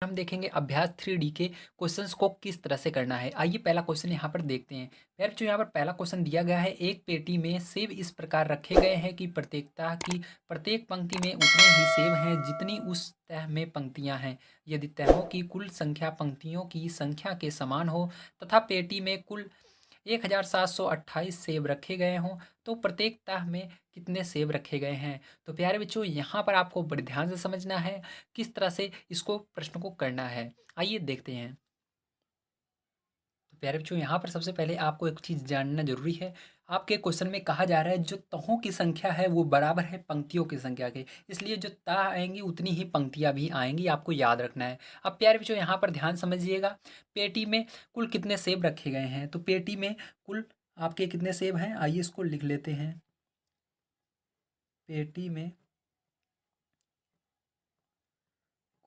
हम देखेंगे अभ्यास 3D के क्वेश्चंस को किस तरह से करना है। आइए पहला क्वेश्चन यहाँ पर देखते हैं। यार जो यहाँ पर पहला क्वेश्चन दिया गया है, एक पेटी में सेब इस प्रकार रखे गए हैं कि प्रत्येकता की प्रत्येक पंक्ति में उतने ही सेब हैं जितनी उस तह में पंक्तियां हैं। यदि तहों की कुल संख्या पंक्तियों की संख्या के समान हो तथा पेटी में कुल 1728 सेब रखे गए हों तो प्रत्येक तह में कितने सेब रखे गए हैं। तो प्यारे बच्चों, यहाँ पर आपको बड़े ध्यान से समझना है किस तरह से इसको प्रश्न को करना है। आइए देखते हैं। तो प्यारे बच्चों, यहाँ पर सबसे पहले आपको एक चीज़ जानना जरूरी है। आपके क्वेश्चन में कहा जा रहा है जो तहों की संख्या है वो बराबर है पंक्तियों की संख्या के, इसलिए जो तह आएंगी उतनी ही पंक्तियां भी आएंगी, आपको याद रखना है। अब प्यारे बच्चों यहाँ पर ध्यान समझिएगा। पेटी में कुल कितने सेब रखे गए हैं, तो पेटी में कुल आपके कितने सेब हैं, आइए इसको लिख लेते हैं। पेटी में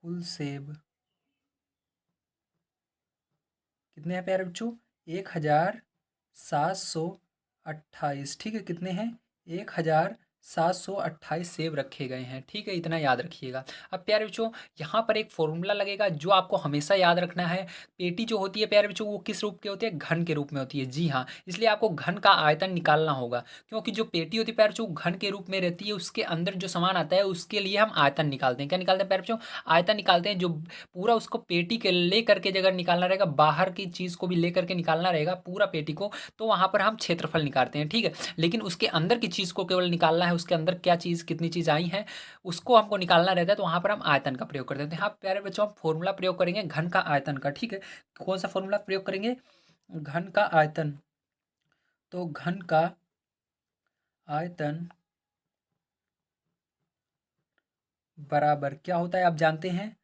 कुल सेब कितने हैं प्यारे बच्चों, 1728। ठीक है, कितने हैं, 1728 सेब रखे गए हैं। ठीक है, इतना याद रखिएगा। अब प्यारे बच्चों, यहाँ पर एक फॉर्मूला लगेगा जो आपको हमेशा याद रखना है। पेटी जो होती है प्यारे बच्चों वो किस रूप की होती है, घन के रूप में होती है। जी हाँ, इसलिए आपको घन का आयतन निकालना होगा, क्योंकि जो पेटी होती है प्यारे बच्चों घन के रूप में रहती है, उसके अंदर जो सामान आता है उसके लिए हम आयतन निकालते हैं। क्या निकालते हैं प्यारे बच्चों, आयतन निकालते हैं। जो पूरा उसको पेटी के लेकर के अगर निकालना रहेगा, बाहर की चीज़ को भी लेकर के निकालना रहेगा पूरा पेटी को, तो वहाँ पर हम क्षेत्रफल निकालते हैं। ठीक है, लेकिन उसके अंदर की चीज़ को केवल निकालना है, उसके अंदर क्या चीज़ कितनी चीज़ आई है उसको हमको निकालना रहता है, तो वहाँ पर हम आयतन का प्रयोग करते हैं। तो यहाँ प्यारे बच्चों हम फॉर्मूला प्रयोग करेंगे घन का आयतन का। ठीक है, कौन सा फॉर्मूला प्रयोग करेंगे, घन का आयतन। तो घन का आयतन बराबर क्या होता है आप जानते हैं,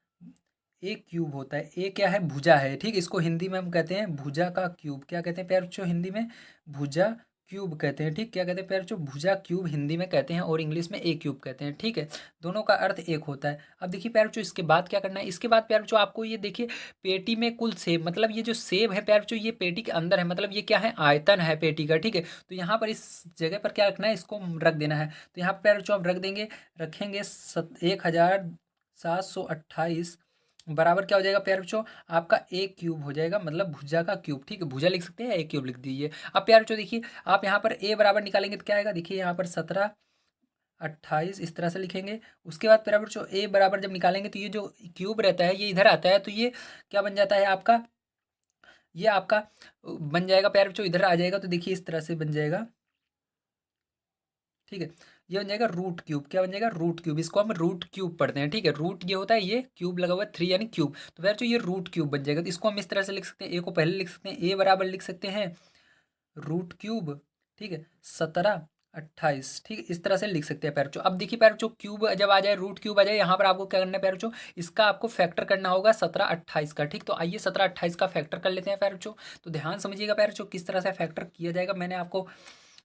ए क्यूब होता है। ए क्या है, भुजा है। ठीक, इसको हिंदी में हम कहते हैं भुजा का क्यूब। क्या कहते हैं प्यारे बच्चों हिंदी में, भुजा क्यूब कहते हैं। ठीक, क्या कहते हैं प्यारे बच्चों, भुजा क्यूब हिंदी में कहते हैं और इंग्लिश में ए क्यूब कहते हैं। ठीक है, दोनों का अर्थ एक होता है। अब देखिए प्यारे बच्चों, इसके बाद क्या करना है, इसके बाद प्यारे बच्चों आपको ये देखिए, पेटी में कुल सेब, मतलब ये जो सेब है प्यारे बच्चों ये पेटी के अंदर है, मतलब ये क्या है, आयतन है पेटी का। ठीक है, तो यहाँ पर इस जगह पर क्या रखना है, इसको रख देना है। तो यहाँ पर प्यारे बच्चों आप रख देंगे, रखेंगे 1728 बराबर क्या हो जाएगा प्यारे बच्चों, आपका ए क्यूब हो जाएगा, मतलब भुजा का क्यूब। ठीक है, भुजा लिख सकते हैं, ए क्यूब लिख दीजिए। अब प्यारे बच्चों देखिए, आप यहाँ पर ए बराबर निकालेंगे तो क्या आएगा, देखिए यहाँ पर 1728 इस तरह से लिखेंगे। उसके बाद प्यारे बच्चों ए बराबर जब निकालेंगे तो ये जो क्यूब रहता है ये इधर आता है, तो ये क्या बन जाता है आपका, ये आपका बन जाएगा प्यारे बच्चों, इधर आ जाएगा। तो देखिए इस तरह से बन जाएगा। ठीक है, ये बन जाएगा रूट क्यूब। क्या बन जाएगा, रूट क्यूब। इसको हम रूट क्यूब पढ़ते हैं। ठीक है, रूट ये होता है, ये क्यूब लगा हुआ है 3 यानी क्यूब, तो फिर जो ये रूट क्यूब बन जाएगा। तो इसको हम इस तरह से लिख सकते हैं, ए को पहले लिख सकते हैं, ए बराबर लिख सकते हैं रूट क्यूब। ठीक है, 1728। ठीक है, इस तरह से लिख सकते हैं पैर। अब देखिए पैर क्यूब जब आ जाए, रूट क्यूब आ जाए, यहाँ पर आपको क्या करना है पैर, इसका आपको फैक्टर करना होगा 1728 का। ठीक, तो आइए 1728 का फैक्टर कर लेते हैं पैर। तो ध्यान समझिएगा पैर, किस तरह से फैक्टर किया जाएगा। मैंने आपको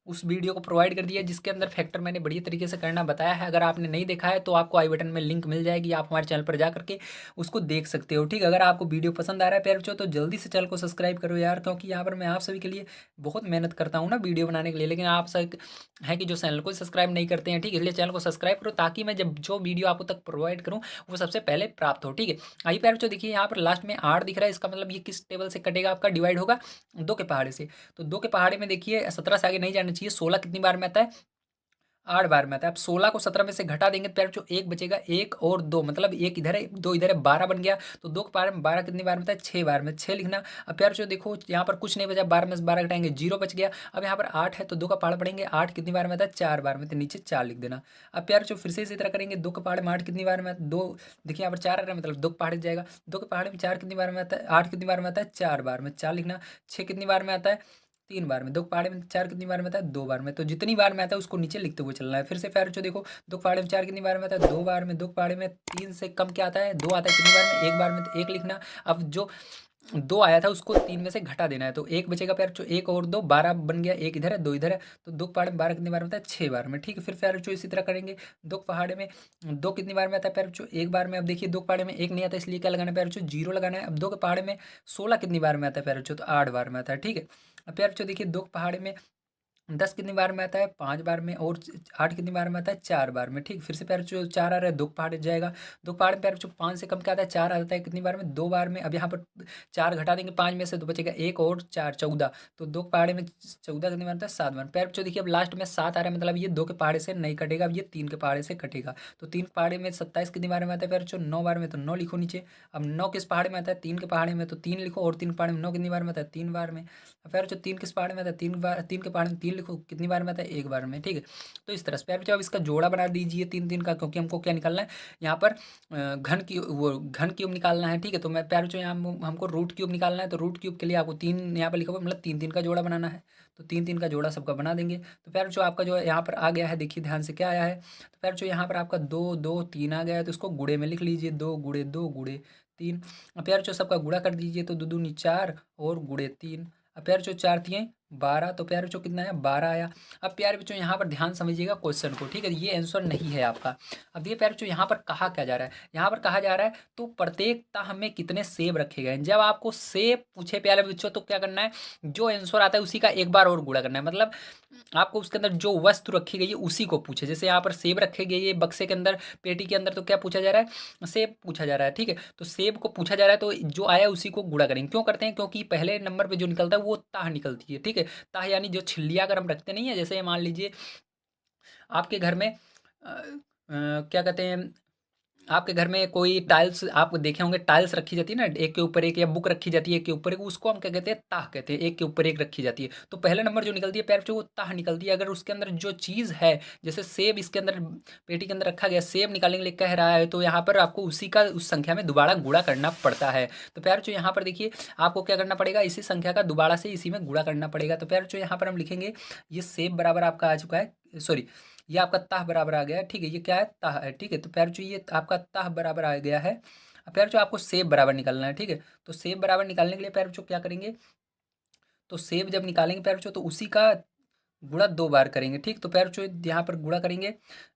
उस वीडियो को प्रोवाइड कर दिया है जिसके अंदर फैक्टर मैंने बढ़िया तरीके से करना बताया है। अगर आपने नहीं देखा है तो आपको आई बटन में लिंक मिल जाएगी, आप हमारे चैनल पर जा करके उसको देख सकते हो। ठीक, अगर आपको वीडियो पसंद आ रहा है प्यारे बच्चों तो जल्दी से चैनल को सब्सक्राइब करो यार, क्योंकि यहाँ पर मैं आप सभी के लिए बहुत मेहनत करता हूँ ना वीडियो बनाने के लिए, लेकिन आप सब हैं कि जो चैनल को सब्सक्राइब नहीं करते हैं। ठीक, इसलिए चैनल को सब्सक्राइब करो ताकि मैं जब जो वीडियो आपको तक प्रोवाइड करूँ वो सबसे पहले प्राप्त हो। ठीक है, आइए प्यारे बच्चों देखिए, यहाँ पर लास्ट में 8 दिख रहा है, इसका मतलब ये किस टेबल से कटेगा, आपका डिवाइड होगा 2 के पहाड़े से। तो 2 के पहाड़े में देखिए 17 से आगे नहीं जाना चाहिए, 16 कितनी बार में आता है, 8 बार में आता है। अब 16 को 17 में से घटा देंगे तो प्यारे बच्चों एक बचेगा, एक और दो, मतलब एक इधर है दो इधर है, 12 बन गया। तो 2 के पहाड़े में 12 कितनी बार में आता है, 6 बार में, 6 लिखना। अब प्यारे बच्चों देखो यहाँ पर कुछ नहीं बचा, 12 में से 12 घटाएंगे 0 बच गया। अब यहाँ पर 8 है तो 2 का पहाड़ पढ़ेंगे, 8 कितनी बार में आता है, 4 बार में, तो नीचे 4 लिख देना। अब प्यारे बच्चों फिर से इसी तरह करेंगे, 2 के पहाड़े में 8 कितनी बार में आता है, 2, देखिए यहाँ पर 4 आ रहा है, मतलब 2 के पहाड़े जाएगा। 2 के पहाड़े में 4 कितनी बार में आता है, 8 कितनी बार में आता है, 4 बार में, 4 लिखना। 6 कितनी बार में आता है, 3 बार में। 2 पहाड़े में 4 कितनी बार में आता है, 2 बार में। तो जितनी बार में आता है उसको नीचे लिखते हुए चलना है। फिर से प्यारे बच्चों देखो, 2 पहाड़े में 4 कितनी बार में आता है, 2 बार में। 2 पहाड़े में 3 से कम क्या आता है, 2 आता है, कितनी बार में, 1 बार में, तो 1 लिखना। अब जो 2 आया था उसको 3 में से घटा देना है, तो 1 बचेगा प्यारे बच्चों, 1 और 2, 12 बन गया, 1 इधर है 2 इधर है। तो 2 पहाड़े में 12 कितनी बार में आता है, 6 बार में। ठीक है, फिर प्यारे बच्चों इसी तरह करेंगे, 2 पहाड़े में 2 कितनी बार में आता है प्यारे बच्चों, 1 बार में। अब देखिए 2 पहाड़े में 1 नहीं आता, इसलिए क्या लगाना है प्यारे बच्चों, 0 लगाना है। अब 2 के पहाड़े में 16 कितनी बार में आता है प्यारे बच्चों, तो 8 बार में आता है। ठीक है, अब प्यारे बच्चों देखिए 2 के पहाड़े में 10 कितनी बार में आता है? 5 बार में। और 8 कितनी बार में आता है? 4 बार में। ठीक, फिर से प्यारे बच्चों 4 आ रहा है, 2 पहाड़ हट जाएगा। 2 पहाड़ में प्यारे बच्चों 5 से कम क्या आता है? 4 आता है। कितनी बार में? 2 बार में। अब यहाँ पर 4 घटा देंगे 5 में से तो बचेगा 1 और 4 14। तो 2 पहाड़े में 14 कितनी बार आता है? 7 बार। प्यारे बच्चों देखिए अब लास्ट में 7 आ रहा है, मतलब ये 2 के पहाड़े से नहीं कटेगा, अब ये 3 के पहाड़े से कटेगा। तो 3 पहाड़े में 27 कितनी बार में आता है प्यारे बच्चों? 9 बार में। तो 9 लिखो नीचे। अब 9 किस पहाड़े में आता है? 3 के पहाड़े में। तो 3 लिखो। और 3 पहाड़े में 9 कितनी बार में आता है? 3 बार में। प्यारे बच्चों 3 किस पहाड़े में आता है? 3 बार। 3 के पहाड़े में 3 लिखो। कितनी बार में आता है? 1 बार में। ठीक है, तो इस तरह से प्यारे बच्चों अब इसका जोड़ा बना दीजिए 3 3 का, क्योंकि हमको क्या निकालना है यहाँ पर? घन की वो घन क्यूब निकालना है। ठीक है, तो मैं प्यारे बच्चों यहाँ हमको रूट क्यूब निकालना है, तो रूट क्यूब के लिए आपको 3 यहाँ पर लिखा हुआ मतलब 3 3 का जोड़ा बनाना है। तो 3 3 का जोड़ा सबका बना देंगे। तो प्यारे बच्चों आपका जो है यहाँ पर आ गया है, देखिए ध्यान से क्या आया है। तो प्यारे बच्चों यहाँ पर आपका 2 2 3 आ गया है, तो इसको गुणे में लिख लीजिए। 2 गुणे 2 गुणे 3। अब प्यारे बच्चों सबका गुणा कर दीजिए, तो 2 दूनी 4 और गुणे 3। अब प्यारे बच्चों 4 तिये 12। तो प्यारे बच्चों कितना आया? 12 आया। अब प्यारे बच्चों यहाँ पर ध्यान समझिएगा क्वेश्चन को। ठीक है, ये आंसर नहीं है आपका। अब देखिए प्यारे बच्चों यहाँ पर कहा क्या जा रहा है? यहाँ पर कहा जा रहा है तो प्रत्येक तह में कितने सेब रखे गए हैं। जब आपको सेब पूछे प्यारे बच्चों तो क्या करना है? जो आंसर आता है उसी का एक बार और गुणा करना है। मतलब आपको उसके अंदर जो वस्तु रखी गई है उसी को पूछे। जैसे यहाँ पर सेब रखे गए है बक्से के अंदर, पेटी के अंदर, तो क्या पूछा जा रहा है? सेब पूछा जा रहा है। ठीक है, तो सेब को पूछा जा रहा है, तो जो आया उसी को गुणा करेंगे। क्यों करते हैं? क्योंकि पहले नंबर पे जो निकलता है वो ताह निकलती है। ठीक है, ताह यानी जो छिल्लियाँ अगर हम रखते नहीं है, जैसे मान लीजिए आपके घर में क्या कहते हैं, आपके घर में कोई टाइल्स आप देखे होंगे, टाइल्स रखी जाती है ना, एक के ऊपर एक, या बुक रखी जाती है एक के ऊपर एक, उसको हम क्या कहते हैं? ताह कहते हैं। एक के ऊपर एक रखी जाती है, तो पहला नंबर जो निकलती है प्यारे बच्चों वो ताह निकलती है। अगर उसके अंदर जो चीज़ है, जैसे सेब इसके अंदर पेटी के अंदर रखा गया, सेब निकालने के लिए कह रहा है, तो यहाँ पर आपको उसी का उस संख्या में दोबारा गुणा करना पड़ता है। तो प्यारे बच्चों यहाँ पर देखिए आपको क्या करना पड़ेगा? इसी संख्या का दोबारा से इसी में गुणा करना पड़ेगा। तो प्यारे बच्चों यहाँ पर हम लिखेंगे ये सेब बराबर आपका आ चुका है, सॉरी ये आपका ताह बराबर आ गया है। ठीक है, ये क्या है? ताह है। ठीक है, तो प्यारे बच्चों ये आपका ताह बराबर आ गया है। अब प्यारे बच्चों आपको सेब बराबर निकालना है। ठीक है, तो सेब बराबर निकालने के लिए प्यारे बच्चों क्या करेंगे? तो सेब जब निकालेंगे प्यारे बच्चों तो उसी का गुणा 2 बार करेंगे। ठीक, तो प्यारे बच्चों यहाँ पर गुणा करेंगे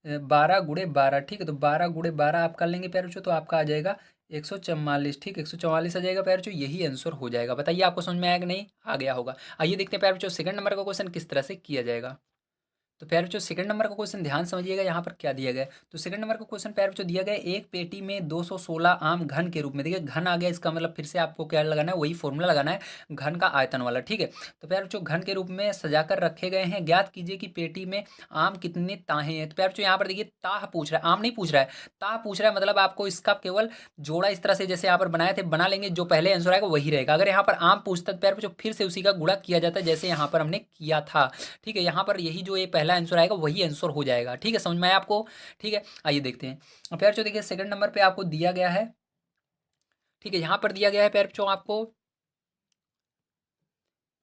12 गुणे 12। ठीक है, तो 12 गुणे 12 आप कर लेंगे प्यारे बच्चों, तो आपका आ जाएगा 144। ठीक, 144 आ जाएगा प्यारे बच्चों, यही आंसर हो जाएगा। बताइए आपको समझ में आया कि नहीं? आ गया होगा। आइए देखते हैं प्यारे बच्चों सेकंड नंबर का क्वेश्चन किस तरह से किया जाएगा। तो प्यारे बच्चों सेकंड नंबर का क्वेश्चन ध्यान समझिएगा, यहाँ पर क्या दिया गया है। तो सेकंड नंबर का क्वेश्चन प्यारे बच्चों दिया गया है, एक पेटी में 216 आम घन के रूप में। देखिए घन आ गया, इसका मतलब फिर से आपको क्या लगाना है? वही फॉर्मूला लगाना है, घन का आयतन वाला। ठीक है, तो प्यारे बच्चों घन के रूप में सजाकर रखे गए हैं, ज्ञात कीजिए कि पेटी में आम कितने ताहे हैं। तो प्यारे बच्चों यहाँ पर देखिए ताह पूछ रहा है, आम नहीं पूछ रहा है, ताह पूछ रहा है। मतलब आपको इसका केवल जोड़ा इस तरह से जैसे यहाँ पर बनाए थे बना लेंगे, जो पहले आंसर आएगा वही रहेगा। अगर यहाँ पर आम पूछता तो प्यारे बच्चों फिर से उसी का गुणा किया जाता है जैसे यहाँ पर हमने किया था। ठीक है, यहाँ पर यही जो ये पहला आंसर आएगा वही आंसर हो जाएगा। ठीक है, समझ में आया आपको? ठीक है, आइए देखते हैं। अब प्यारे बच्चों देखिए सेकंड नंबर पे आपको दिया गया है। ठीक है, यहाँ पर दिया गया है प्यारे बच्चों आपको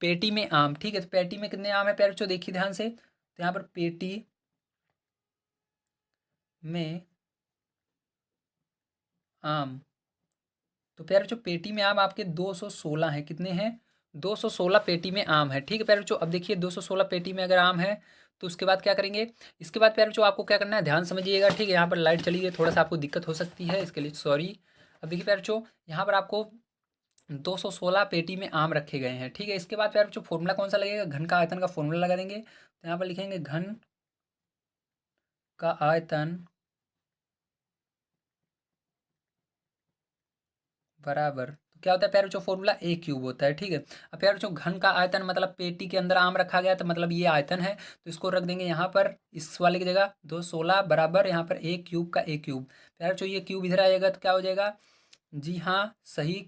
पेटी में आम। ठीक है, तो पेटी में कितने आम है प्यारे बच्चों? देखिए ध्यान से, तो यहाँ पर पेटी में आम, तो प्यारे बच्चों पेटी में आम आपके 216 हैं। कितने हैं? 216 पेटी में आम है। ठीक है प्यारे बच्चों, अब देखिए 216 पेटी में अगर आम है तो उसके बाद क्या करेंगे? इसके बाद प्यारे बच्चों आपको क्या करना है? ध्यान समझिएगा। ठीक है, यहाँ पर लाइट चली गई, थोड़ा सा आपको दिक्कत हो सकती है, इसके लिए सॉरी। अब देखिए प्यारे बच्चों यहाँ पर आपको 216 पेटी में आम रखे गए हैं। ठीक है, इसके बाद प्यारे बच्चों फॉर्मूला कौन सा लगेगा? घन का आयतन का फॉर्मूला लगा देंगे। तो यहाँ पर लिखेंगे घन का आयतन बराबर, तो क्या होता है प्यारे बच्चों? फॉर्मूला ए क्यूब होता है। ठीक है, अब प्यारे बच्चों घन का आयतन मतलब पेटी के अंदर आम रखा गया तो मतलब ये आयतन है, तो इसको रख देंगे यहाँ पर इस वाले की जगह 216 बराबर यहाँ पर ए क्यूब का ए क्यूब। प्यारे बच्चों ये क्यूब इधर आएगा तो क्या हो जाएगा? जी हाँ सही,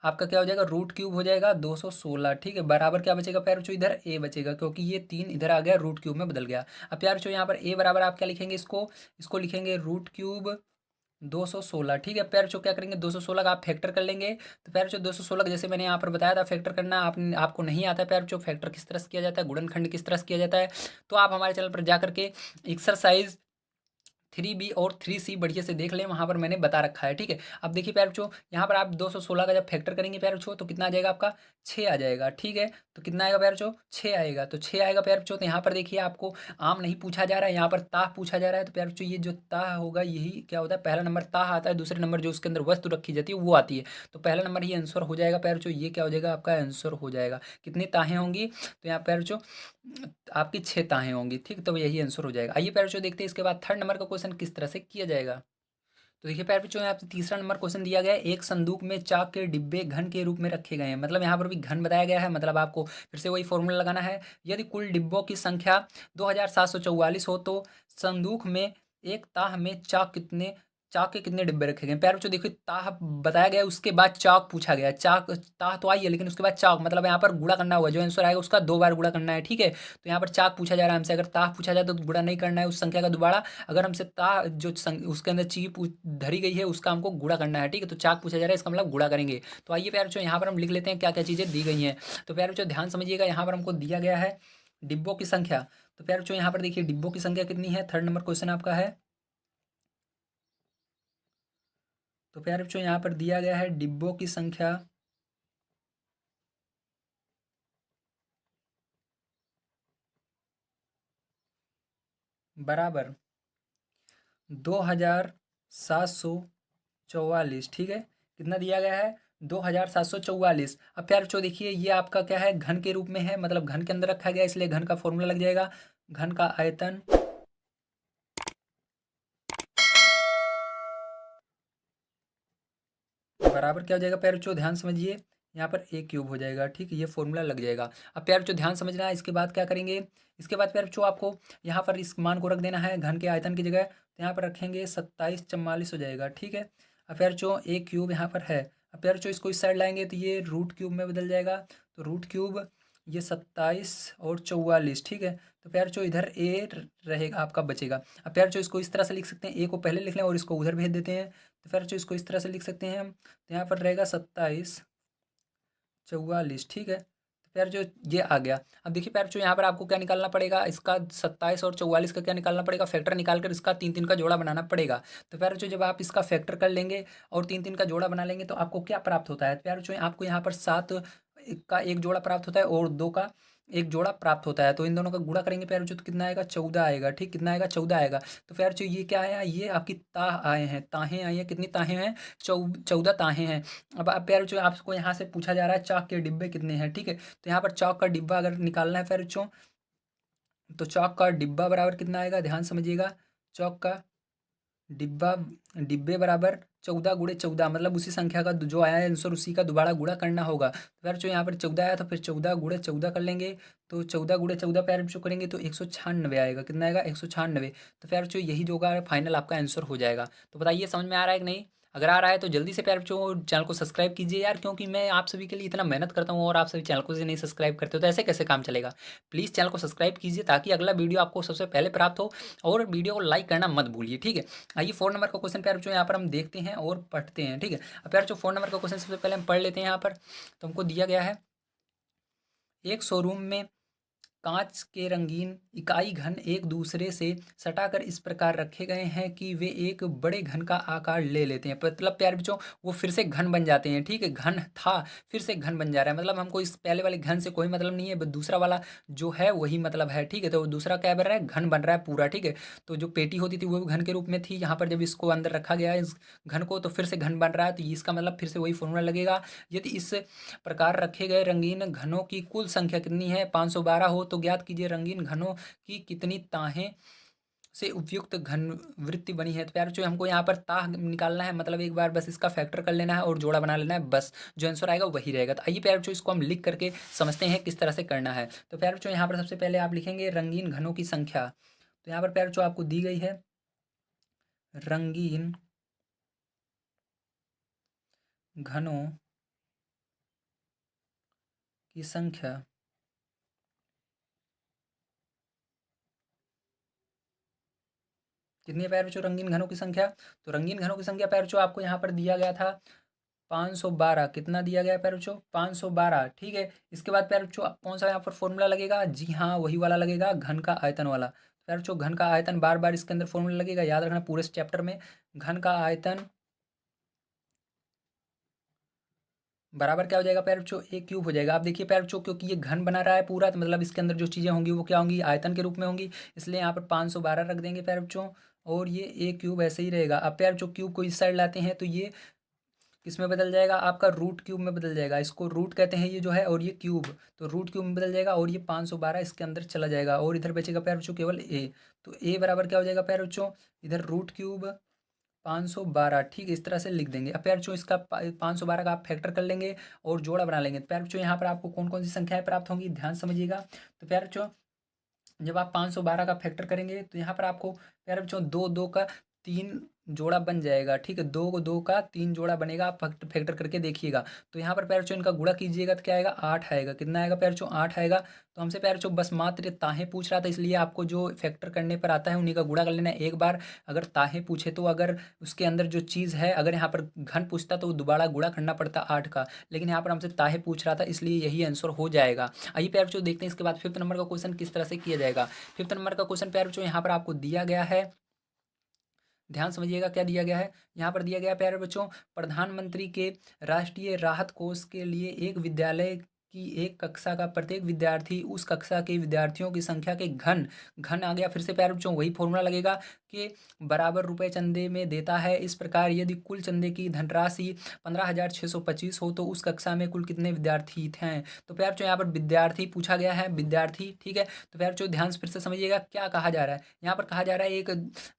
आपका क्या हो जाएगा? रूट क्यूब हो जाएगा 216। ठीक है, बराबर क्या बचेगा प्यारे बच्चों? इधर ए बचेगा, क्योंकि ये 3 इधर आ गया, रूट क्यूब में बदल गया। अब प्यारे बच्चों यहाँ पर ए बराबर आप क्या लिखेंगे? इसको लिखेंगे रूट क्यूब 216। ठीक है, प्यारे बच्चों क्या करेंगे? 216 का आप फैक्टर कर लेंगे। तो प्यारे बच्चों 216 का जैसे मैंने यहाँ पर बताया था फैक्टर करना, आपको नहीं आता है प्यारे बच्चों फैक्टर किस तरह से किया जाता है, गुणनखंड किस तरह से किया जाता है, तो आप हमारे चैनल पर जा करके एक्सरसाइज 3B और 3C बढ़िया से देख लें, वहाँ पर मैंने बता रखा है, ठीक है। अब देखिए प्यारे बच्चों, यहाँ पर आप 216 का जब फैक्टर करेंगे प्यारे बच्चों, तो कितना आ जाएगा आपका 6 आ जाएगा, ठीक है। तो कितना आएगा प्यारे बच्चों, 6 आएगा। तो 6 आएगा प्यारे बच्चों। तो यहाँ पर देखिए आपको आम नहीं पूछा जा रहा है, यहाँ पर ताह पूछा जा रहा है। तो प्यारे बच्चों ये जो ताह होगा यही क्या होता है, पहला नंबर ताह आता है, दूसरे नंबर जो उसके अंदर वस्तु रखी जाती है वो आती है। तो पहला नंबर ही आंसर हो जाएगा प्यारे बच्चों, ये क्या हो जाएगा आपका आंसर हो जाएगा। कितनी ताहें होंगी, तो यहाँ प्यारे बच्चों आपकी 6 ताहें होंगी, ठीक। तो यही आंसर हो जाएगा। आइए प्यारे बच्चों देखते हैं इसके बाद थर्ड नंबर का क्वेश्चन किस तरह से किया जाएगा। तो देखिए प्यारे बच्चों, यहाँ पे तीसरा नंबर क्वेश्चन दिया गया है, एक संदूक में चाक के डिब्बे घन के रूप में रखे गए हैं। मतलब यहाँ पर भी घन बताया गया है, मतलब आपको फिर से वही फॉर्मूला लगाना है। यदि कुल डिब्बों की संख्या 2744 हो तो संदूक में एक ताह में चाक के कितने डिब्बे रखे गए हैं। प्यारे बच्चों देखिए, ताह बताया गया है, उसके बाद चाक पूछा गया है। चाक ताह तो आई है, लेकिन उसके बाद चाक मतलब यहाँ पर गुणा करना होगा, जो आंसर आएगा उसका 2 बार गुणा करना है, ठीक है। तो यहाँ पर चाक पूछा जा रहा है हमसे, अगर ताह पूछा जाए तो गुणा नहीं करना है उस संख्या का दोबारा। अगर हमसे उसके अंदर धरी गई है उसका हमको गुणा करना है, ठीक है। तो चाक पूछा जा रहा है, इसका मतलब गुणा करेंगे। तो आइए प्यारे बच्चों यहाँ पर हम लिख लेते हैं क्या क्या चीज़ें दी गई हैं। तो प्यारे बच्चों ध्यान समझिएगा, यहाँ पर हमको दिया गया है डिब्बों की संख्या। तो प्यारे बच्चों यहाँ पर देखिए डिब्बों की संख्या कितनी है, थर्ड नंबर क्वेश्चन आपका है। तो प्यारे बच्चों यहाँ पर दिया गया है डिब्बों की संख्या बराबर 2744, ठीक है। कितना दिया गया है, 2744। अब प्यारे बच्चों देखिए ये आपका क्या है, घन के रूप में है, मतलब घन के अंदर रखा गया, इसलिए घन का फॉर्मूला लग जाएगा। घन का आयतन बराबर क्या हो जाएगा प्यारे बच्चों, ध्यान समझिए, यहाँ पर a क्यूब हो जाएगा, ठीक है। ये फॉर्मूला लग जाएगा। अब प्यारे बच्चों ध्यान समझना है, इसके बाद क्या करेंगे, इसके बाद प्यारे बच्चों आपको यहाँ पर इस मान को रख देना है घन के आयतन की जगह। तो यहाँ पर रखेंगे 2744 हो जाएगा, ठीक है। अब प्यारे बच्चों a क्यूब यहाँ पर है। अब प्यारे बच्चों इसको इस साइड लाएंगे तो ये रूट क्यूब में बदल जाएगा। तो रूट क्यूब ये 27 और 44, ठीक है। तो प्यारे बच्चों इधर a रहेगा आपका बचेगा। अब प्यारे बच्चों इसको इस तरह से लिख सकते हैं, a को पहले लिख लें और इसको उधर भेज देते हैं। तो फिर जो इसको इस तरह से लिख सकते हैं हम, तो यहाँ पर रहेगा 2744, ठीक है। तो फिर जो ये आ गया। अब देखिए प्यार जो यहाँ पर आपको क्या निकालना पड़ेगा, इसका 27 और 44 का क्या निकालना पड़ेगा, फैक्टर निकाल कर इसका 3 3 का जोड़ा बनाना पड़ेगा। तो प्यार जो जब आप इसका फैक्टर कर लेंगे और 3 3 का जोड़ा बना लेंगे तो आपको क्या प्राप्त होता है, प्यार जो आपको यहाँ पर 7 का एक जोड़ा प्राप्त होता है और 2 का एक जोड़ा प्राप्त होता है। तो इन दोनों का गुणा करेंगे प्यार जो, तो कितना आएगा 14 आएगा, ठीक। कितना आएगा 14 आएगा। तो प्यार जो ये क्या आया, ये आपकी ताह आए हैं, ताहें आई हैं। कितनी ताहें हैं, 14 ताहें हैं। अब प्यार जो आपको यहाँ से पूछा जा रहा है चाक के डिब्बे कितने हैं, ठीक है। तो यहाँ पर चाक का डिब्बा अगर निकालना है प्यार बच्चों, तो चाक का डिब्बा बराबर कितना आएगा, ध्यान समझिएगा। चाक का डिब्बा डिब्बे बराबर 14 × 14, मतलब उसी संख्या का जो आया है आंसर उसी का दोबारा गुणा करना होगा। तो प्यार जो यहाँ पर 14 आया तो फिर 14 × 14 कर लेंगे। तो 14 × 14 प्यार जो करेंगे तो 196 आएगा। कितना आएगा 196। तो प्यार जो यही जो होगा फाइनल आपका आंसर हो जाएगा। तो बताइए समझ में आ रहा है कि नहीं। अगर आ रहा है तो जल्दी से प्यार बच्चों चैनल को सब्सक्राइब कीजिए यार, क्योंकि मैं आप सभी के लिए इतना मेहनत करता हूँ और आप सभी चैनल को से नहीं सब्सक्राइब करते हो तो ऐसे कैसे काम चलेगा। प्लीज़ चैनल को सब्सक्राइब कीजिए ताकि अगला वीडियो आपको सबसे पहले प्राप्त हो, और वीडियो को लाइक करना मत भूलिए, ठीक है। आइए 4 नंबर का क्वेश्चन प्यार बच्चों यहाँ पर हम देखते हैं और पढ़ते हैं, ठीक है। अब प्यार जो 4 नंबर का क्वेश्चन सबसे पहले हम पढ़ लेते हैं यहाँ पर। तो हमको दिया गया है, एक शोरूम में कांच के रंगीन इकाई घन एक दूसरे से सटाकर इस प्रकार रखे गए हैं कि वे एक बड़े घन का आकार ले लेते हैं। मतलब प्यारे बच्चों वो फिर से घन बन जाते हैं, ठीक है। घन था फिर से घन बन जा रहा है, मतलब हमको इस पहले वाले घन से कोई मतलब नहीं है, बस दूसरा वाला जो है वही मतलब है, ठीक है। तो दूसरा क्या बन रहा है, घन बन रहा है पूरा, ठीक है। तो जो पेटी होती थी वो भी घन के रूप में थी, यहाँ पर जब इसको अंदर रखा गया है इस घन को तो फिर से घन बन रहा है। तो इसका मतलब फिर से वही फॉर्मूला लगेगा। यदि इस प्रकार रखे गए रंगीन घनों की कुल संख्या कितनी है, 512 हो तो ज्ञात कीजिए रंगीन घनों की कितनी ताहें से उपयुक्त घन वृत्ति बनी है। तो प्यार बच्चों हमको यहाँ पर ताह निकालना है, मतलब एक बार बस इसका फैक्टर कर लेना है और जोड़ा बना लेना है, बस जो आंसर आएगा वही रहेगा। तो आइए प्यार बच्चों इसको हम लिख करके समझते हैं किस तरह से करना है। तो प्यार बच्चों यहाँ पर सबसे पहले आप लिखेंगे रंगीन घनों की संख्या। तो यहाँ पर प्यार बच्चों आपको दी गई है रंगीन घनों की संख्या। कितनी है प्यारे बच्चों रंगीन घनों की संख्या, तो रंगीन घनों की संख्या प्यारे बच्चों आपको यहाँ पर दिया गया था 512। कितना दिया गया है प्यारे बच्चों 512, ठीक है। इसके बाद प्यारे बच्चों कौन सा यहाँ पर फॉर्मूला लगेगा, जी हाँ वही वाला लगेगा घन का आयतन वाला। प्यारे बच्चों घन का आयतन, बार बार इसके अंदर फॉर्मूला लगेगा, याद रखना पूरे इस चैप्टर में। घन का आयतन बराबर क्या हो जाएगा प्यारे बच्चों, ए क्यूब हो जाएगा। आप देखिए प्यारे बच्चों, क्योंकि ये घन बना रहा है पूरा, तो मतलब इसके अंदर जो चीज़ें होंगी वो क्या होंगी, आयतन के रूप में होंगी, इसलिए यहाँ पर 512 रख देंगे प्यारे बच्चों। और ये ए क्यूब ऐसे ही रहेगा। अब प्यारे बच्चों क्यूब को इस साइड लाते हैं तो ये किस में बदल जाएगा, आपका रूट क्यूब में बदल जाएगा। इसको रूट कहते हैं ये जो है, और ये क्यूब, तो रूट क्यूब में बदल जाएगा, और ये 512 इसके अंदर चला जाएगा, और इधर बचेगा प्यारे बच्चों केवल ए। तो ए बराबर क्या हो जाएगा प्यारे बच्चों, इधर रूट क्यूब 512, ठीक है, इस तरह से लिख देंगे। अब प्यारे बच्चों इसका 512 का आप फैक्टर कर लेंगे और जोड़ा बना लेंगे। तो प्यारे बच्चों यहाँ पर आपको कौन कौन सी संख्याएं प्राप्त होंगी, ध्यान समझिएगा। तो प्यारे बच्चों जब आप 512 का फैक्टर करेंगे तो यहाँ पर आपको प्यारे बच्चों दो दो का तीन जोड़ा बन जाएगा, ठीक है, दो को दो का तीन जोड़ा बनेगा, आप फैक्टर करके देखिएगा। तो यहाँ पर प्यारे बच्चों इनका गुणा कीजिएगा तो क्या आएगा, 8 आएगा। कितना आएगा प्यारे बच्चों, 8 आएगा। तो हमसे प्यारे बच्चों बस मात्र ताहें पूछ रहा था, इसलिए आपको जो फैक्टर करने पर आता है उन्हीं का गुणा कर लेना है एक बार। अगर ताहें पूछे तो अगर उसके अंदर जो चीज़ है, अगर यहाँ पर घन पूछता तो दोबारा गुणा करना पड़ता 8 का, लेकिन यहाँ पर हमसे ताहें पूछ रहा था, इसलिए यही आंसर हो जाएगा। आइए प्यारे बच्चों देखते हैं इसके बाद फिफ्थ नंबर का क्वेश्चन किस तरह से किया जाएगा। फिफ्थ नंबर का क्वेश्चन प्यारे बच्चों यहाँ पर आपको दिया गया है, ध्यान समझिएगा क्या दिया गया है। यहाँ पर दिया गया है प्यारे बच्चों, प्रधानमंत्री के राष्ट्रीय राहत कोष के लिए एक विद्यालय की एक कक्षा का प्रत्येक विद्यार्थी उस कक्षा के विद्यार्थियों की संख्या के घन, घन आ गया फिर से प्यारे बच्चों, वही फॉर्मूला लगेगा कि बराबर रुपए चंदे में देता है। इस प्रकार यदि कुल चंदे की धनराशि 15,625 हो तो उस कक्षा में कुल कितने विद्यार्थी थे। तो प्यारे बच्चों यहाँ पर विद्यार्थी पूछा गया है, विद्यार्थी, ठीक है। तो प्यारे बच्चों ध्यान से फिर से समझिएगा क्या कहा जा रहा है। यहाँ पर कहा जा रहा है एक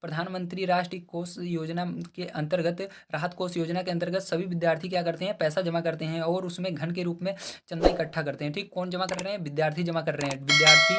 प्रधानमंत्री राष्ट्रीय कोष योजना के अंतर्गत, राहत कोष योजना के अंतर्गत सभी विद्यार्थी क्या करते हैं, पैसा जमा करते हैं और उसमें घन के रूप में चंदा इकट्ठा करते हैं, ठीक। कौन जमा कर रहे हैं, विद्यार्थी जमा कर रहे हैं, विद्यार्थी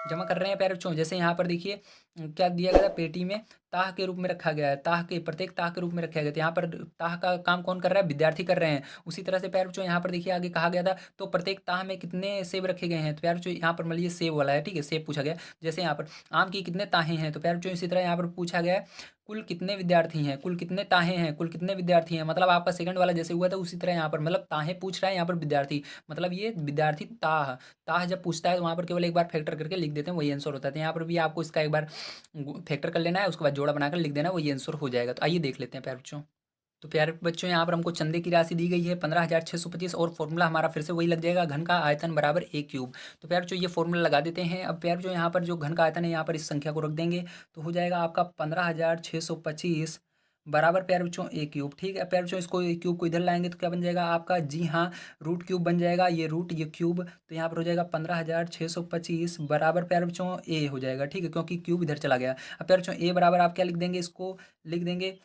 जमा कर रहे हैं प्यारे बच्चों। जैसे यहाँ पर देखिए क्या दिया गया था, पेटी में ताह के रूप में रखा गया है, ताह के प्रत्येक ताह के रूप में रखा गया, तो यहाँ पर ताह का काम कौन कर रहा है, विद्यार्थी कर रहे हैं। उसी तरह से प्यारे बच्चों यहाँ पर देखिए आगे कहा गया था, तो प्रत्येक ताह में कितने सेब रखे गए हैं। तो प्यारे बच्चों यहाँ पर मान लीजिए सेब वाला है, ठीक है, सेब पूछा गया। जैसे यहाँ पर आम की कितने ताहें हैं, तो प्यारे बच्चों इसी तरह यहाँ पर पूछा गया है कुल कितने विद्यार्थी हैं, कुल कितने ताहें हैं, कुल कितने विद्यार्थी हैं। मतलब आपका सेकंड वाला जैसे हुआ था उसी तरह यहाँ पर, मतलब ताहें पूछ रहा है, यहाँ पर विद्यार्थी, मतलब ये विद्यार्थी ताह, ताह जब पूछता है तो वहाँ पर केवल एक बार फैक्टर करके लिख देते हैं, वही आंसर होता है। तो यहाँ पर भी आपको इसका एक बार फैक्टर कर लेना है, उसके बाद जोड़ा बनाकर लिख देना, वही आंसर हो जाएगा। तो आइए देख लेते हैं प्यारे बच्चों। तो प्यारे बच्चों यहाँ पर हमको चंदे की राशि दी गई है 15,625, और फॉर्मूला हमारा फिर से वही लग जाएगा, घन का आयतन बराबर ए क्यूब। तो प्यारे बच्चों ये फॉर्मूला लगा देते हैं। अब प्यारे बच्चों यहाँ पर जो घन का आयतन है यहाँ पर इस संख्या को रख देंगे, तो हो जाएगा आपका 15,625 बराबर प्यारे बच्चों ए क्यूब, ठीक है। प्यारे बच्चों इसको ए क्यूब को इधर लाएंगे तो क्या बन जाएगा आपका, जी हाँ, रूट क्यूब बन जाएगा, ये रूट ये क्यूब, तो यहाँ पर हो जाएगा 15,625 बराबर प्यारे बच्चों ए हो जाएगा, ठीक है, क्योंकि क्यूब इधर चला गया। अब प्यारे बच्चों ए बराबर आप क्या लिख देंगे, इसको लिख देंगे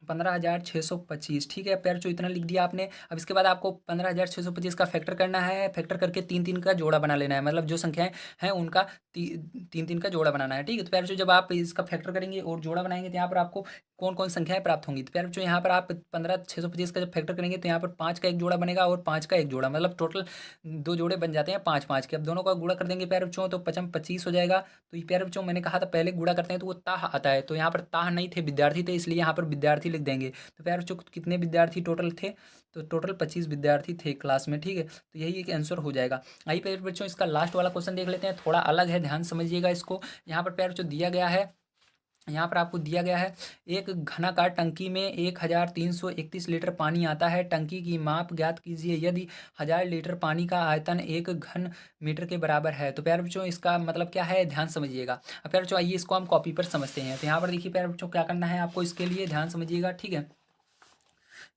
15,625, ठीक है प्यारे बच्चों, इतना लिख दिया आपने। अब इसके बाद आपको 15,625 का फैक्टर करना है, फैक्टर करके तीन तीन का जोड़ा बना लेना है, मतलब जो संख्याएं हैं उनका तीन तीन का जोड़ा बनाना है, ठीक है। तो प्यारे बच्चों जब आप इसका फैक्टर करेंगे और जोड़ा बनाएंगे तो यहाँ पर आपको कौन कौन संख्याएं प्राप्त होंगी। तो प्यारे बच्चों यहाँ पर आप 15,625 का जब फैक्टर करेंगे तो यहाँ पर 5 का एक जोड़ा बनेगा और 5 का एक जोड़ा, मतलब टोटल दो जोड़े बन जाते हैं 5 5 के। अब दोनों का गुणा कर देंगे प्यारे बच्चों तो 55 25 हो जाएगा। तो ये प्यारे बच्चों मैंने कहा था पहले गुणा करते हैं तो वो ताह आता है, तो यहाँ पर ताह नहीं थे, विद्यार्थी थे, इसलिए यहाँ पर विद्यार्थी लिख देंगे। तो प्यारे बच्चों कितने विद्यार्थी टोटल थे, तो टोटल 25 विद्यार्थी थे क्लास में, ठीक है। तो यही एक आंसर हो जाएगा। आइए प्यारे बच्चों इसका लास्ट वाला क्वेश्चन देख लेते हैं, थोड़ा अलग है, ध्यान समझिएगा इसको। यहाँ पर प्यारे बच्चों दिया गया है, यहाँ पर आपको दिया गया है एक घनाकार टंकी में 1,331 लीटर पानी आता है, टंकी की माप ज्ञात कीजिए यदि 1,000 लीटर पानी का आयतन 1 घन मीटर के बराबर है। तो प्यारे बच्चों इसका मतलब क्या है, ध्यान समझिएगा। अब प्यारे बच्चों आइए इसको हम कॉपी पर समझते हैं। तो यहाँ पर देखिए प्यारे बच्चों क्या करना है आपको, इसके लिए ध्यान समझिएगा, ठीक है।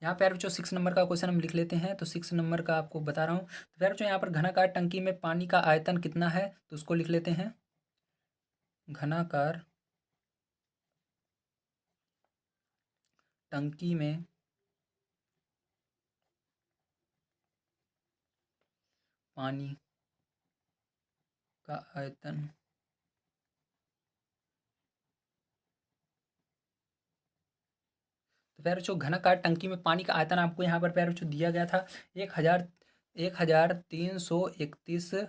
यहाँ प्यारे बच्चों 6 नंबर का क्वेश्चन हम लिख लेते हैं, तो 6 नंबर का आपको बता रहा हूँ। तो प्यारे बच्चों यहाँ पर घनाकार टंकी में पानी का आयतन कितना है, तो उसको लिख लेते हैं, घनाकार टंकी में पानी का आयतन तो प्यारे बच्चों घनाकार टंकी में पानी का आयतन आपको यहाँ पर प्यारे बच्चों दिया गया था 1,331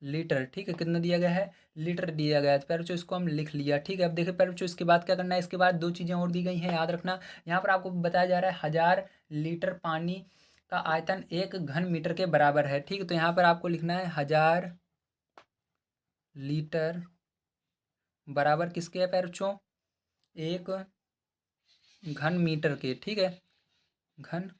लीटर, ठीक है। कितना दिया गया है, लीटर दिया गया है। तो प्यारे बच्चों इसको हम लिख लिया, ठीक है। अब देखिए प्यारे बच्चों इसके बाद क्या करना है, इसके बाद दो चीज़ें और दी गई हैं, याद रखना। यहाँ पर आपको बताया जा रहा है 1,000 लीटर पानी का आयतन 1 घन मीटर के बराबर है, ठीक है। तो यहाँ पर आपको लिखना है 1,000 लीटर बराबर किसके है प्यारे बच्चों, 1 घन मीटर के, ठीक है, घन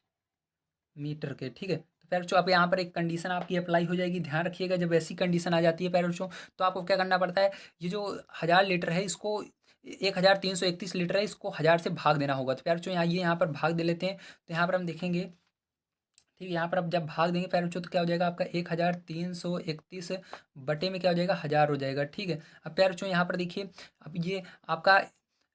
मीटर के, ठीक है। तो प्यारे बच्चों अब यहाँ पर एक कंडीशन आपकी अप्लाई हो जाएगी, ध्यान रखिएगा। जब ऐसी कंडीशन आ जाती है प्यारे बच्चों, तो आपको क्या करना पड़ता है, ये जो 1000 लीटर है इसको 1331 लीटर है, इसको 1000 से भाग देना होगा। तो प्यारे बच्चों यहाँ पर भाग दे लेते हैं। तो यहाँ पर हम देखेंगे, ठीक है, यहाँ पर अब जब भाग देंगे प्यारे बच्चों तो क्या हो जाएगा आपका 1331 बटे में क्या हो जाएगा 1000 हो जाएगा, ठीक है। अब प्यारे बच्चों यहाँ पर देखिए, अब ये आपका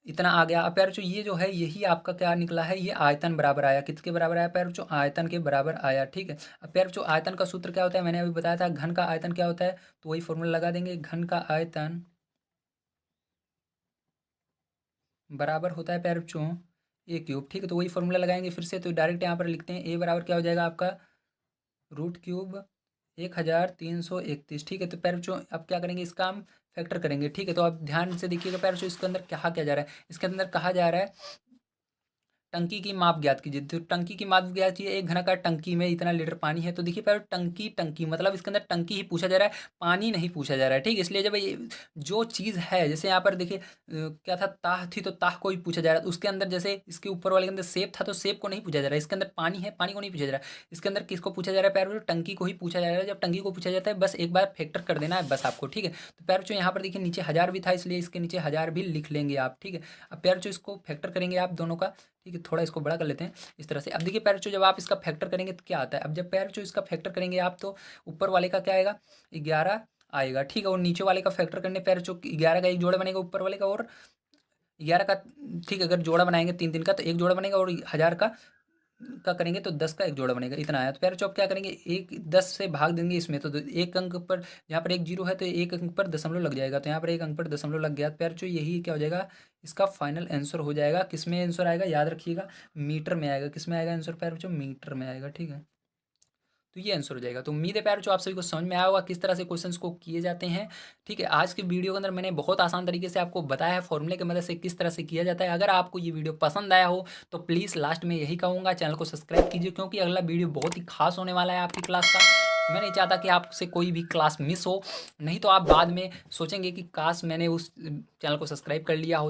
इतना आ गया। अब प्यारे बच्चों ये जो है यही आपका क्या निकला है, ये आयतन बराबर आया, किसके बराबर आया प्यारे बच्चों, आयतन के बराबर आया, ठीक है। अब प्यारे बच्चों आयतन का सूत्र क्या होता है, मैंने अभी बताया था, घन का आयतन क्या होता है, तो वही फॉर्मूला लगा देंगे, घन का आयतन बराबर होता है प्यारे बच्चों ए क्यूब, ठीक है। तो वही फॉर्मूला लगाएंगे फिर से, तो डायरेक्ट यहाँ पर लिखते हैं ए बराबर क्या हो जाएगा आपका रूट क्यूब 1331, ठीक है। तो प्यारे बच्चों अब क्या करेंगे, इसका हम फैक्टर करेंगे, ठीक है। तो आप ध्यान से देखिएगा प्यारे बच्चों, इसके अंदर कहा क्या जा रहा है, इसके अंदर कहा जा रहा है टंकी की माप ज्ञात कीजिए। तो टंकी की माप ज्ञात कीजिए, एक घनाकार टंकी में इतना लीटर पानी है। तो देखिए पहले टंकी टंकी मतलब इसके अंदर टंकी ही पूछा जा रहा है, पानी नहीं पूछा जा रहा है, ठीक है। इसलिए जब ये जो चीज़ है, जैसे यहाँ पर देखिए क्या था, ताह थी, तो ताह को ही पूछा जा रहा है। उसके अंदर जैसे इसके ऊपर वाले के अंदर सेब था, तो सेब को नहीं पूछा जा रहा है। इसके अंदर पानी है, पानी को नहीं पूछा जा रहा है। इसके अंदर किसको पूछा जा रहा है प्यारे बच्चों, टंकी को ही पूछा जा रहा है। जब टंकी को पूछा जाता है बस एक बार फैक्टर कर देना है बस आपको, ठीक है। तो प्यारे बच्चों यहाँ पर देखिए नीचे 1000 भी था, इसलिए इसके नीचे 1000 भी लिख लेंगे आप, ठीक है। अब प्यारे बच्चों इसको फैक्टर करेंगे आप दोनों का, ठीक है। थोड़ा इसको बड़ा कर लेते हैं इस तरह से। अब देखिए पैर बच्चों जब आप इसका फैक्टर करेंगे तो क्या आता है, अब जब पैर बच्चों इसका फैक्टर करेंगे आप, तो ऊपर वाले का क्या आएगा 11 आएगा, ठीक है। और नीचे वाले का फैक्टर करने पैर बच्चों 11 का एक जोड़ा बनेगा ऊपर वाले का, और 11 का, ठीक है। अगर जोड़ा बनाएंगे 3 3 का तो एक जोड़ा बनेगा, और 1000 का करेंगे तो 10 का एक जोड़ा बनेगा, इतना आया। तो प्यारे बच्चों आप क्या करेंगे, एक 10 से भाग देंगे इसमें, तो एक अंक पर, यहाँ पर एक जीरो है तो एक अंक पर दशमलव लग जाएगा, तो यहाँ पर एक अंक पर दशमलव लग गया। तो प्यारे बच्चों यही क्या हो जाएगा, इसका फाइनल आंसर हो जाएगा। किस में आंसर आएगा याद रखिएगा, मीटर में आएगा। किस में आएगा आंसर प्यारे बच्चों, मीटर में आएगा, ठीक है। तो ये आंसर हो जाएगा। तो उम्मीद है प्यारे बच्चों आप सभी को समझ में आया होगा किस तरह से क्वेश्चंस को किए जाते हैं, ठीक है। आज के वीडियो के अंदर मैंने बहुत आसान तरीके से आपको बताया है फॉर्मूले की मदद से किस तरह से किया जाता है। अगर आपको ये वीडियो पसंद आया हो तो प्लीज़ लास्ट में यही कहूँगा, चैनल को सब्सक्राइब कीजिए, क्योंकि अगला वीडियो बहुत ही खास होने वाला है आपकी क्लास का। मैं नहीं चाहता कि आपसे कोई भी क्लास मिस हो, नहीं तो आप बाद में सोचेंगे कि काश मैंने उस चैनल को सब्सक्राइब कर लिया हो।